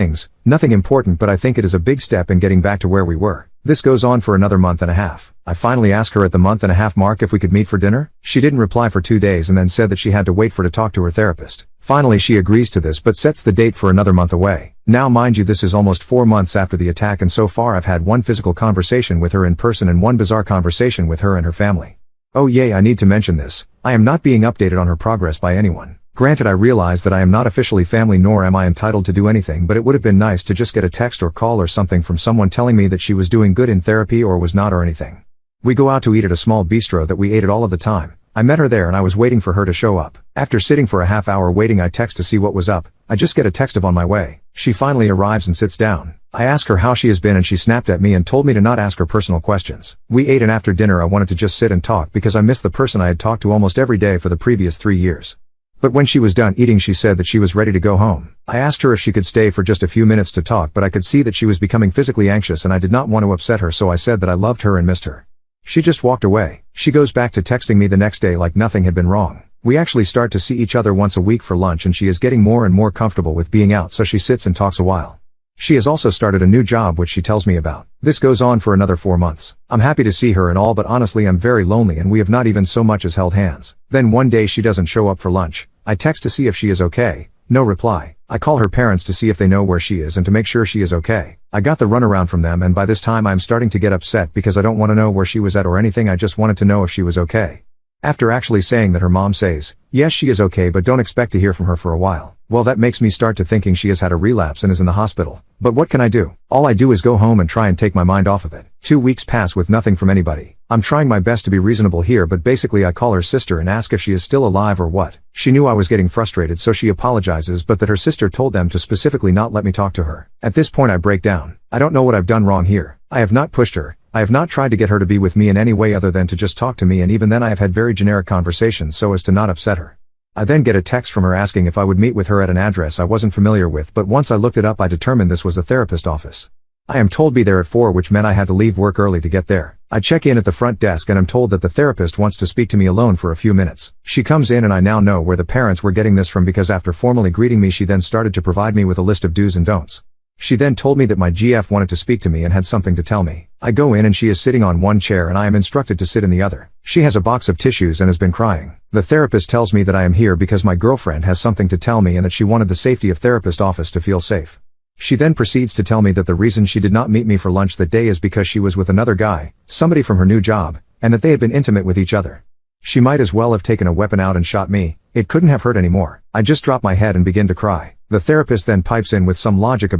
things, nothing important, but I think it is a big step in getting back to where we were. This goes on for another month and a half. I finally asked her at the month and a half mark if we could meet for dinner. She didn't reply for 2 days and then said that she had to wait for to talk to her therapist. Finally she agrees to this but sets the date for another month away. Now mind you, this is almost 4 months after the attack, and so far I've had one physical conversation with her in person and one bizarre conversation with her and her family. Oh yay, I need to mention this. I am not being updated on her progress by anyone. Granted, I realize that I am not officially family nor am I entitled to do anything, but it would have been nice to just get a text or call or something from someone telling me that she was doing good in therapy or was not or anything. We go out to eat at a small bistro that we ate at all of the time. I met her there and I was waiting for her to show up. After sitting for a half hour waiting, I text to see what was up. I just get a text of on my way. She finally arrives and sits down. I ask her how she has been and she snapped at me and told me to not ask her personal questions. We ate and after dinner I wanted to just sit and talk because I missed the person I had talked to almost every day for the previous 3 years. But when she was done eating she said that she was ready to go home. I asked her if she could stay for just a few minutes to talk, but I could see that she was becoming physically anxious and I did not want to upset her, so I said that I loved her and missed her. She just walked away. She goes back to texting me the next day like nothing had been wrong. We actually start to see each other once a week for lunch and she is getting more and more comfortable with being out, so she sits and talks a while. She has also started a new job which she tells me about. This goes on for another 4 months. I'm happy to see her and all, but honestly I'm very lonely and we have not even so much as held hands. Then one day she doesn't show up for lunch. I text to see if she is okay. No reply. I call her parents to see if they know where she is and to make sure she is okay. I got the runaround from them and by this time I'm starting to get upset because I don't want to know where she was at or anything, I just wanted to know if she was okay. After actually saying that, her mom says, yes she is okay but don't expect to hear from her for a while. Well, that makes me start to thinking she has had a relapse and is in the hospital. But what can I do? All I do is go home and try and take my mind off of it. 2 weeks pass with nothing from anybody. I'm trying my best to be reasonable here, but basically I call her sister and ask if she is still alive or what. She knew I was getting frustrated, so she apologizes, but that her sister told them to specifically not let me talk to her. At this point I break down. I don't know what I've done wrong here. I have not pushed her. I have not tried to get her to be with me in any way other than to just talk to me, and even then I have had very generic conversations so as to not upset her. I then get a text from her asking if I would meet with her at an address I wasn't familiar with, but once I looked it up I determined this was a therapist office. I am told be there at 4, which meant I had to leave work early to get there. I check in at the front desk and I'm told that the therapist wants to speak to me alone for a few minutes. She comes in and I now know where the parents were getting this from, because after formally greeting me she then started to provide me with a list of do's and don'ts. She then told me that my GF wanted to speak to me and had something to tell me. I go in and she is sitting on one chair and I am instructed to sit in the other. She has a box of tissues and has been crying. The therapist tells me that I am here because my girlfriend has something to tell me and that she wanted the safety of therapist office to feel safe. She then proceeds to tell me that the reason she did not meet me for lunch that day is because she was with another guy, somebody from her new job, and that they had been intimate with each other. She might as well have taken a weapon out and shot me. It couldn't have hurt anymore. I just drop my head and begin to cry. The therapist then pipes in with some logic about